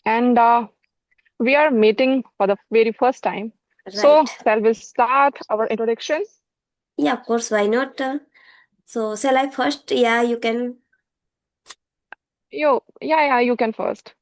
and we are meeting for the very first time. So, Right. shall we start our introduction? Yeah, of course. Why not? So, shall I first? Yeah, you can. Yeah, you can first.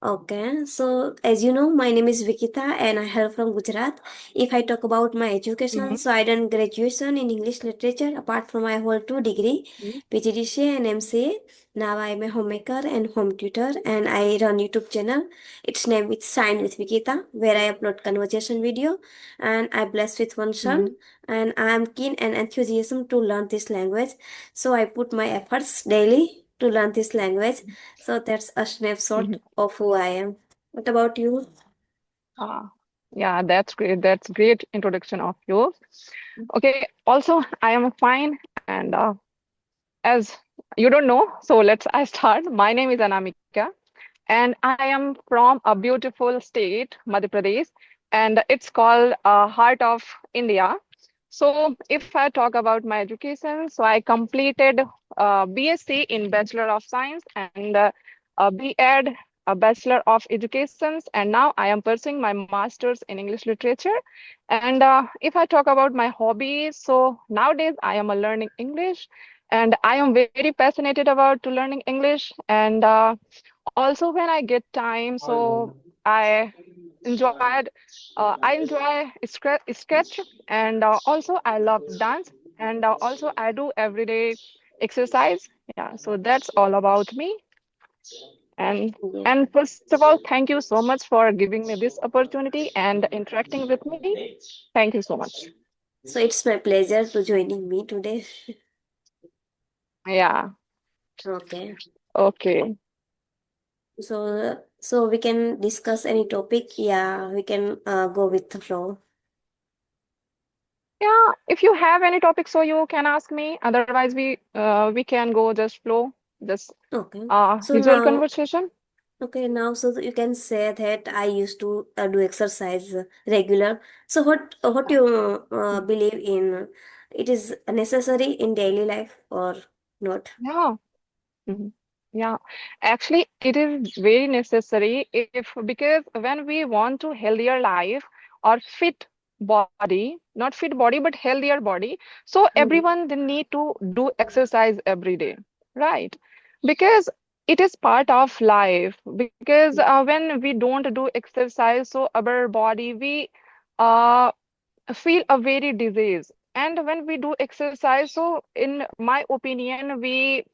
Okay, so as you know, my name is Vikita and I hail from Gujarat. If I talk about my education, Mm-hmm. so I done graduation in English literature apart from my whole two degree, PGDCA and MCA. Now I am a homemaker and home tutor and I run YouTube channel. Its name is Sign with Vikita where I upload conversation video and I blessed with one son Mm-hmm. and I am keen and enthusiasm to learn this language. So I put my efforts daily to learn this language. So that's a snapshot of who I am. What about you? Ah, yeah, that's great. That's great introduction of you. Okay, also I am fine, and as you don't know, so let's I start. My name is Anamika, and I am from a beautiful state, Madhya Pradesh, and it's called Heart of India. So, if I talk about my education, so I completed BSc in Bachelor of Science and a B.Ed, a Bachelor of Education, and now I am pursuing my Master's in English Literature. And if I talk about my hobbies, so nowadays I am learning English, and I am very passionate about to learning English, and also when I get time, so I enjoyed I enjoy sketch, and also I love dance, and also I do everyday exercise. Yeah, so that's all about me. And Yeah. and first of all, thank you so much for giving me this opportunity and interacting with me. Thank you so much. So it's my pleasure to joining me today. Yeah. Okay. Okay. So we can discuss any topic. Yeah, we can go with the flow. Yeah. If you have any topic, so you can ask me. Otherwise, we can go just flow, just Okay. So usual now, conversation. okay, now so that you can say that I used to do exercise regular. So what you believe in? It is necessary in daily life or not? Yeah. Mhm. Yeah, actually, it is very necessary if because when we want to healthier life or fit body, not fit body, but healthier body, so everyone they need to do exercise every day, right? Because it is part of life. Because when we don't do exercise, so our body we uh feel a very disease. And when we do exercise, so in my opinion, we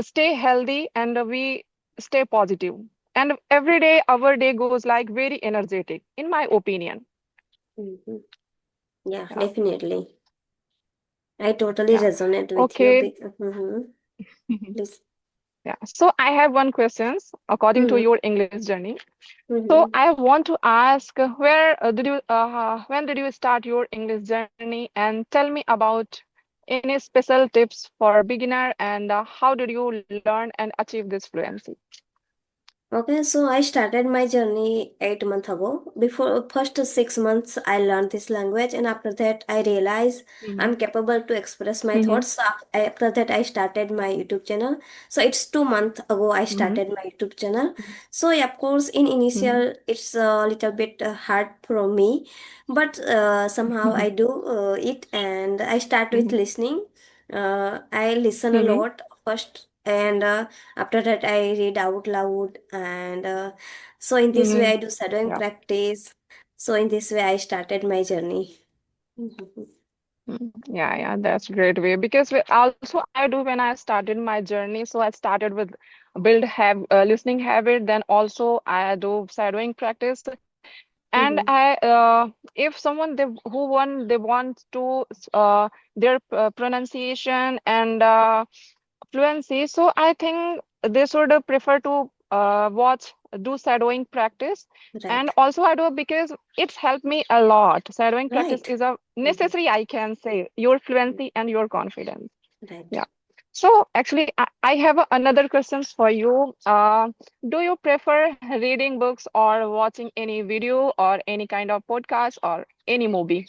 stay healthy and we stay positive. And every day, our day goes like very energetic, in my opinion. Mhm. Yeah, Yeah, definitely. I totally yeah. resonate with you. Okay. Please. Yeah. So I have one questions according to Mm-hmm. your English journey. So Mm-hmm. I want to ask, when did you start your English journey, and tell me about any special tips for beginner, and how did you learn and achieve this fluency? Okay, so I started my journey 8 months ago. Before first 6 months, I learned this language, and after that, I realized Mm-hmm. I'm capable to express my Mm-hmm. thoughts. So after that, I started my YouTube channel. So it's 2 months ago I Mm-hmm. started my YouTube channel. So yeah, of course, in Mm-hmm. initial, it's a little bit hard for me, but somehow I do it, and I start with Mm-hmm. listening. I listen a Mm-hmm. lot first, and after that I read out loud, and so in this way Mm-hmm. I do shadowing Yeah. practice. So in this way I started my journey. Mhm. Yeah, that's great way because also I do when I started my journey. So I started with build have listening habit. Then also I do shadowing practice. And Mhm. if someone they want to their pronunciation and fluency. So I think they should prefer to watch, do shadowing practice. And Right. also I do because it's helped me a lot. Shadowing practice Right. is a Mhm. necessary, I can say, your fluency and your confidence. Right. Yeah. So actually, I have another questions for you. Do you prefer reading books or watching any video or any kind of podcast or any movie?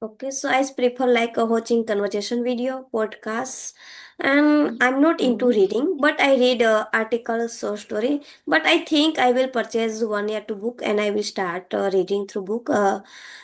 Okay, so I prefer like watching conversation video, podcasts, And I'm not into Mm-hmm. reading, but I read articles, short story. But I think I will purchase one or two book and I will start reading through book.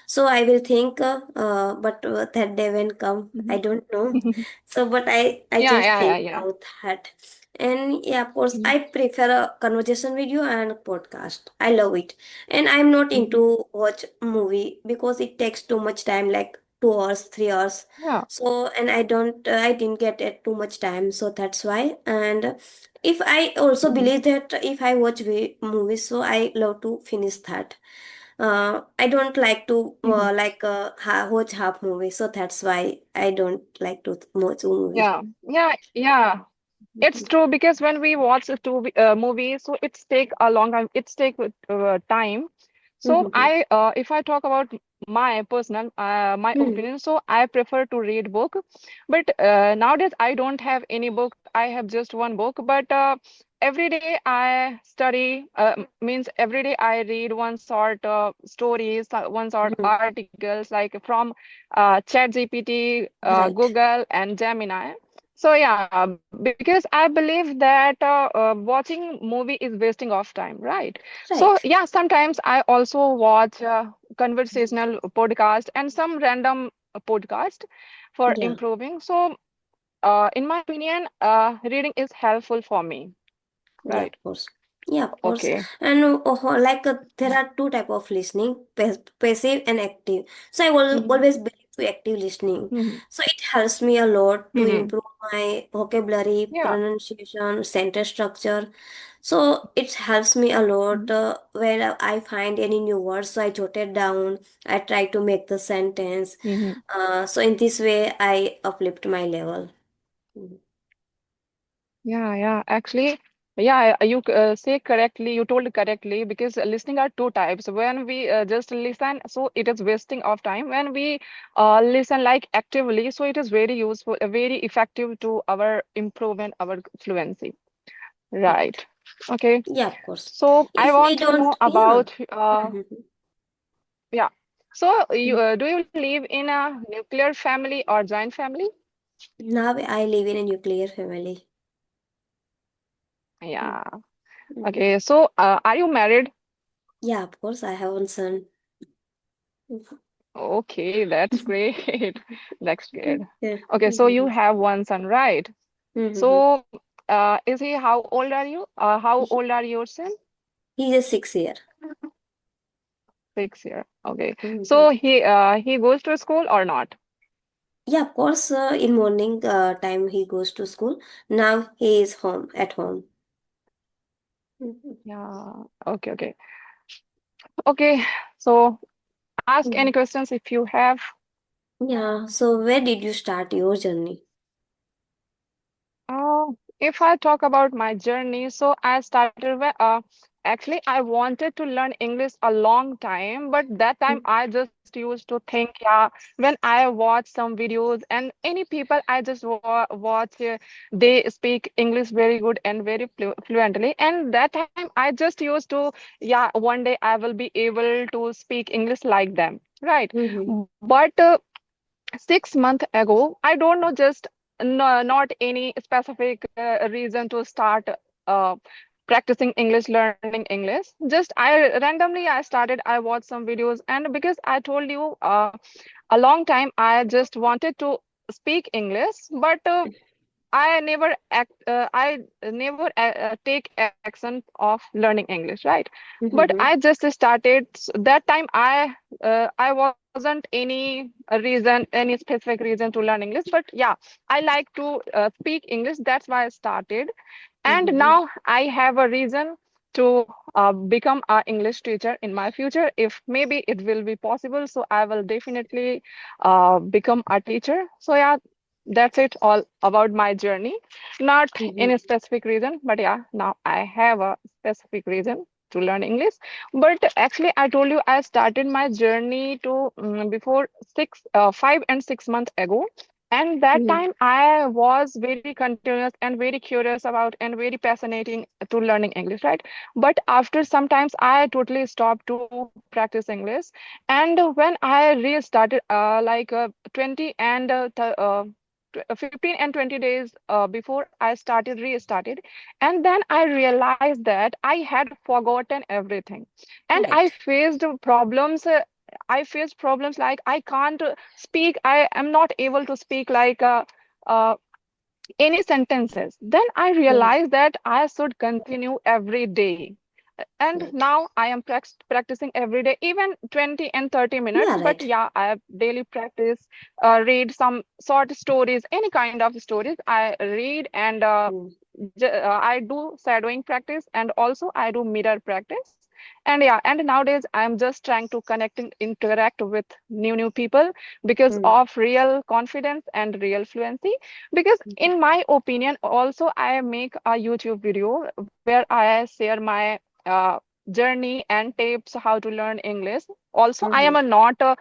So I will think, but that day when come, I don't know. So, but I Yeah, just yeah, yeah, think yeah. about that. And yeah, of course, I prefer a conversation video and a podcast. I love it. And I'm not Mm-hmm. into watch movie because it takes too much time, like 2 hours, 3 hours. Yeah. So, and I didn't get it too much time, so that's why. And if I also Mm-hmm. believe that if I watch movies, so I love to finish that. I don't like to watch half movie, so that's why I don't like to watch movie. Yeah, yeah, yeah. It's true because when we watch a movie, so it's take a long time. It's take time. So Mm-hmm. if I talk about my personal, my Mm-hmm. opinion, so I prefer to read book. But nowadays I don't have any book. I have just one book. But every day I study. Means every day I read one sort stories, one sort articles like from ChatGPT, Right, Google, and Gemini. So yeah, because I believe that watching movie is wasting of time, right? So yeah, right. sometimes I also watch conversational podcast and some random podcast for Yeah. improving. So in my opinion, reading is helpful for me, Yeah, right? of course. Yeah, of course. Okay. And there are two type of listening, passive and active. So I will Mm-hmm. always believe to active listening. Mm-hmm. So it helps me a lot to Mm-hmm. improve my vocabulary, Yeah. pronunciation, sentence structure. So it helps me a lot when I find any new words. So I jot it down. I try to make the sentence. Mm-hmm. So in this way, I uplift my level. Mhm. Yeah, yeah. Actually, yeah, you say correctly. You told correctly because listening are two types. When we just listen, so it is wasting of time. When we listen like actively, so it is very useful, very effective to our improvement, our fluency. Right. Right. Okay. Yeah, of course. So I If we want to don't, know yeah. about yeah. So you Mhm. do you live in a nuclear family or joint family? Now I live in a nuclear family. Yeah. Mm-hmm. Okay. So are you married? Yeah, of course, I have one son. Mhm. Okay, that's great. That's great. Yeah. Okay, so you Mhm. have one son, right? Mhm. So, is he, how old are you? How He, old are your son? he's a 6 year. 6 year. Okay. Mhm. So he goes to school or not? Yeah, of course, in morning time he goes to school. Now he is home at home. Mhm. Yeah. Okay, okay. Okay. So ask any Mhm. questions if you have. Yeah, so where did you start your journey? If I talk about my journey, so I started with, actually I wanted to learn English a long time, but that time I just used to think, yeah, when I watch some videos and any people I just watch, they speak English very good and very fluently, and that time I just used to, yeah, one day I will be able to speak English like them, right? Mm-hmm. But 6 months ago, I don't know, just no, not any specific reason to start uh, practicing English, learning English. Just I started, I watched some videos, and because I told you a long time, I just wanted to speak English, but I never take action of learning English, right? But I Mm-hmm. just started that time. I wasn't any reason, any specific reason to learn English, but yeah, I like to speak English. That's why I started, and Mm-hmm. now I have a reason to become an English teacher in my future. If maybe it will be possible, so I will definitely become a teacher. So yeah, that's it all about my journey. Not Mm-hmm. any specific reason, but yeah, now I have a specific reason to learn English. But actually, I told you I started my journey to before 5 and 6 months ago. And that Mm-hmm. time I was very continuous and very curious about and very fascinating to learning English, right? But after sometimes I totally stopped to practice English. And when I restarted, 20 and 15 and 20 days before I restarted, and then I realized that I had forgotten everything, and Right. I faced problems like I can't speak. I am not able to speak like uh, any sentences. Then I Mm. realized that I should continue every day. And Right. now I am practicing every day, even 20 and 30 minutes. Yeah, But right. yeah, I have daily practice, read some short stories, any kind of stories I read, and Mm. I do shadowing practice, and also I do mirror practice. And yeah, and nowadays I'm just trying to interact with new people because Mm. of real confidence and real fluency. Because Mhm. in my opinion, also I make a YouTube video where I share my journey and tips how to learn English. Also, I am Mhm. not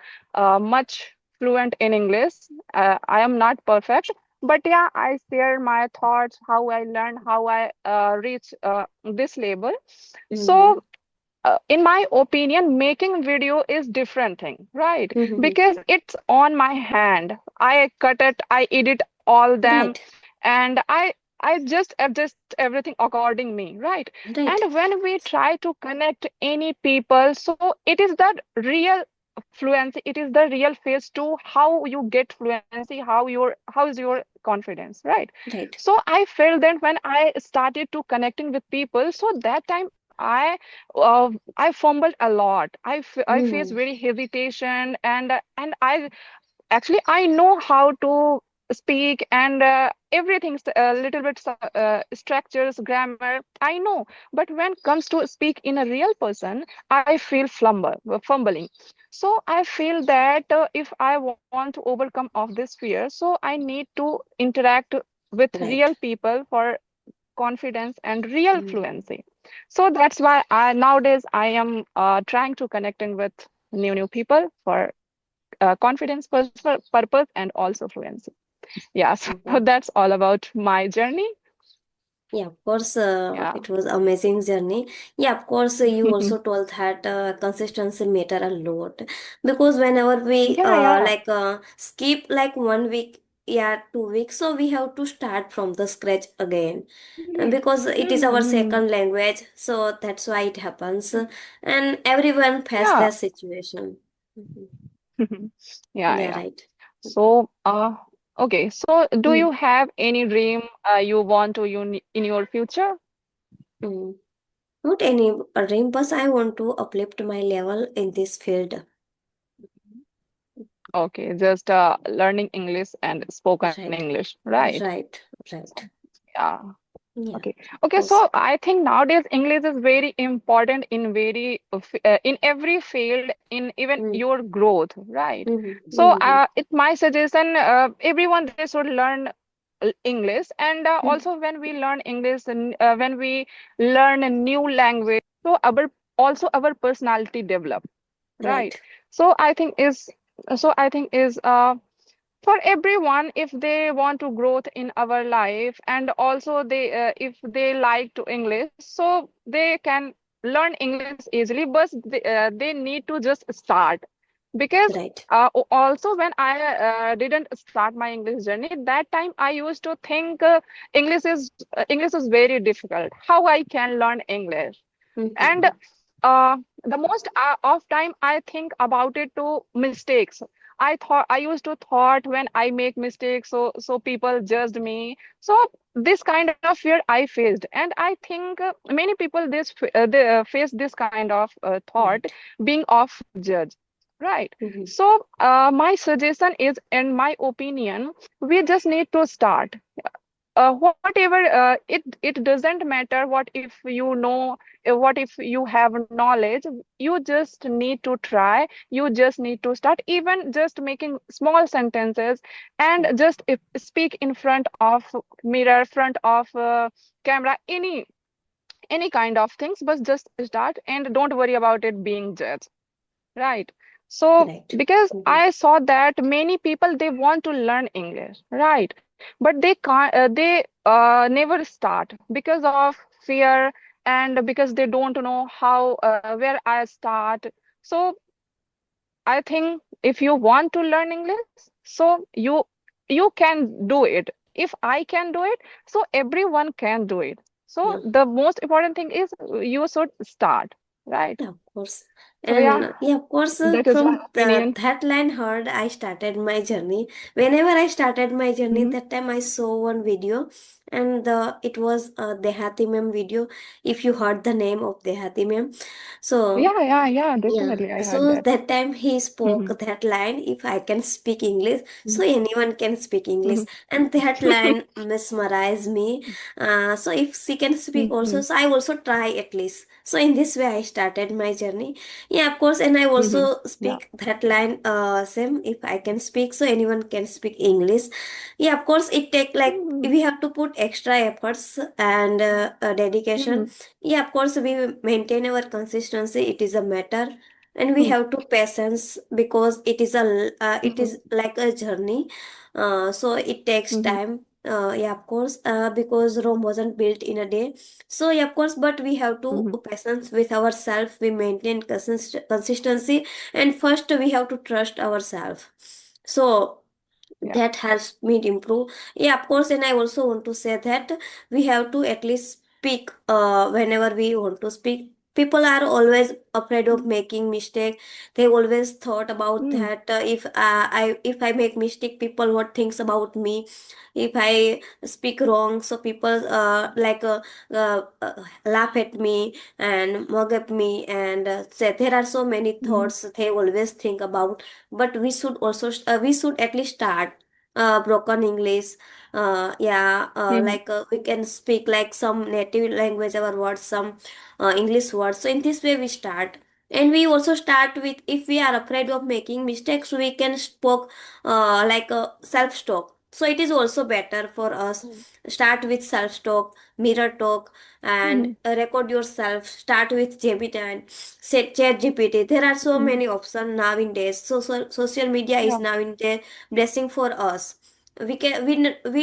much fluent in English. I am not perfect, but yeah, I share my thoughts, how I learned, how I reach this level. Mhm. So in my opinion, making video is different thing, right? Mhm. Because it's on my hand. I cut it, I edit all them, Right. and I just adjust everything according me, right? Right. And when we try to connect any people, so it is that real fluency, it is the real phase to how you get fluency, how is your confidence, right? Right. So I felt that when I started to connecting with people, so that time I fumbled a lot. I faced Mhm. very hesitation, and I know how to speak and everything, a little bit structures, grammar. I know, but when comes to speak in a real person, I feel fumbling. So I feel that if I want to overcome of this fear, so I need to interact with real Right. people for confidence and real Mm. fluency. So that's why I nowadays I am trying to connecting with new people for confidence purpose and also fluency. Yeah, so Mhm. that's all about my journey. Yeah, of course, Yeah. it was amazing journey. Yeah, of course, you also told that consistency matter a lot because whenever we Yeah, yeah. skip like 1 week, yeah, 2 weeks, so we have to start from the scratch again. Because it is our Hmm. second language, so that's why it happens, and everyone face Yeah. that situation. Mhm. Yeah, Yeah, yeah. right. So, okay. So, do Mm. you have any dream you want to in your future? Mm. Not any dream, but I want to uplift my level in this field. Okay, just learning English and spoken Right, English, right? right, So, right. yeah. Yeah, Okay. of Okay. course. So I think nowadays English is very important in in every field in even Mm. your growth, right? Mm-hmm. So Mm-hmm. it's my suggestion. Everyone they should learn English, and Mm. also when we learn English and when we learn a new language, so our personality develop, right? Right, So I think is for everyone if they want to growth in our life, and also they if they like to English, so they can learn English easily, but they need to just start. Because right. also when I didn't start my English journey, that time I used to think English is very difficult, how I can learn English. And Mm-hmm. the most of time I think about it to mistakes. I used to thought when I make mistakes, so people judged me. So this kind of fear I faced, and I think many people they face this kind of thought, Right. being of judge, right? Mm-hmm. So my suggestion is, in my opinion, we just need to start. Whatever it doesn't matter what if you know, what if you have knowledge, you just need to try, you just need to start, even just making small sentences, and Right. just speak in front of mirror, front of camera, any kind of things, but just start and don't worry about it being judged. Right. So, Right. because Mm-hmm. I saw that many people they want to learn English, right? But they can't, never start because of fear, and because they don't know how, where I start. So, I think if you want to learn English, so you can do it. If I can do it, so everyone can do it. So Yeah. the most important thing is you should start, right? Yeah, of course. So yeah, And yeah, of course, that is my from opinion. that line heard, I started my journey. Whenever I started my journey, Hmm. that time I saw one video, and it was a Dehati mem video. If you heard the name of Dehati mem, so Yeah, yeah, yeah, yeah, definitely. I heard so that. that time he Hmm. spoke that line, if I can speak English, Hmm. so anyone can speak English. Hmm. And that line mesmerized me. So if she can speak also, Hmm. so I also try at least. So in this way, I started my journey. Yeah, of course, and I Hmm. also Yeah. speak that line, same, if I can speak, so anyone can speak English. Yeah, of course, it take like, Hmm. we have to put extra efforts and dedication. Hmm. Yeah, of course, we maintain our consistency. It is a matter, and we have to patience because it Hmm. is like a journey. So it takes Hmm. time. Yeah, of course, because Rome wasn't built in a day. So yeah, of course, but we have to Hmm. patience with ourselves. We maintain consistency, and first we have to trust ourselves. So Yeah. that helps me to improve. Yeah, of course, and I also want to say that we have to at least speak whenever we want to speak. People are always afraid of making mistake. They always thought about Hmm. that, if I make mistake, people what thinks about me. If I speak wrong, so people laugh at me and mock at me, and say there are so many Hmm. thoughts they always think about. But we should also we should at least start broken English. Hmm. We can speak like some native language, our words, some English words. So in this way we start. And we also start with, if we are afraid of making mistakes, we can spoke like a self talk. So it is also better for us. Hmm. Start with self talk, mirror talk, and Hmm. record yourself. Start with Gemini, set Chat GPT. There are so Hmm. many options nowadays. Social media is Yeah. now in the blessing for us. We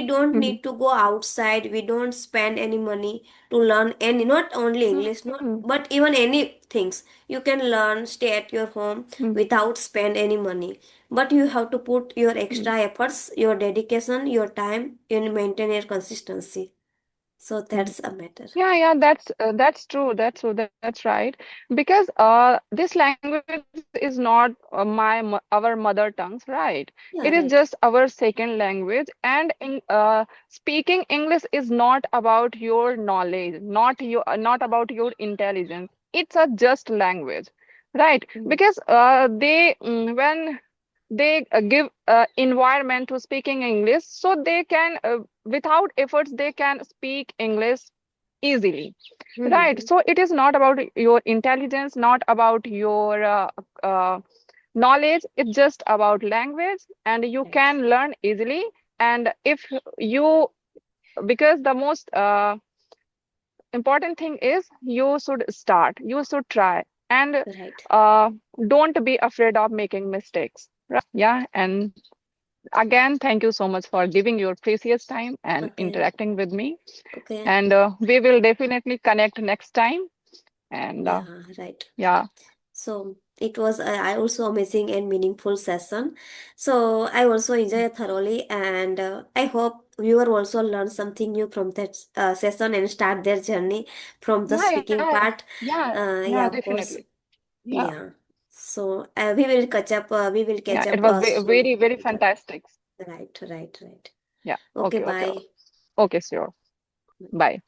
don't Hmm. need to go outside. We don't spend any money to learn any, not only English, not Hmm. but even any things. You can learn, stay at your home Hmm. without spend any money. But you have to put your Hmm. extra efforts, your dedication, your time, and maintain your consistency. So Hmm. that's a matter. Yeah, yeah, that's true. That's true. That's right. Because this language is not our mother tongues, right? It is Yeah, just right. our second language, and speaking English is not about your knowledge, not about your intelligence. It's a just language, right? Mm, Because when they give environment to speaking English, so they can without efforts they can speak English easily, right? mm, So it is not about your intelligence, not about your knowledge. It's just about language, and you right, can learn easily. And if you, because the most important thing is you should start, you should try, and right. uh, don't be afraid of making mistakes, right? Yeah. And again, thank you so much for giving your precious time and Okay, interacting with me. okay. And we will definitely connect next time. And Yeah, right. yeah, So it was I also amazing and meaningful session. So I also enjoyed thoroughly, and I hope viewer also learn something new from that session and start their journey from the yeah, speaking yeah, part. yeah, Yeah, yeah, of course. definitely. Yeah, Yeah. So we will catch up. We will catch yeah. It up was soon. very, very Yeah. fantastic. Right. Right. Right. Yeah. Okay. Okay, okay, Bye. okay. Okay, sure. Bye.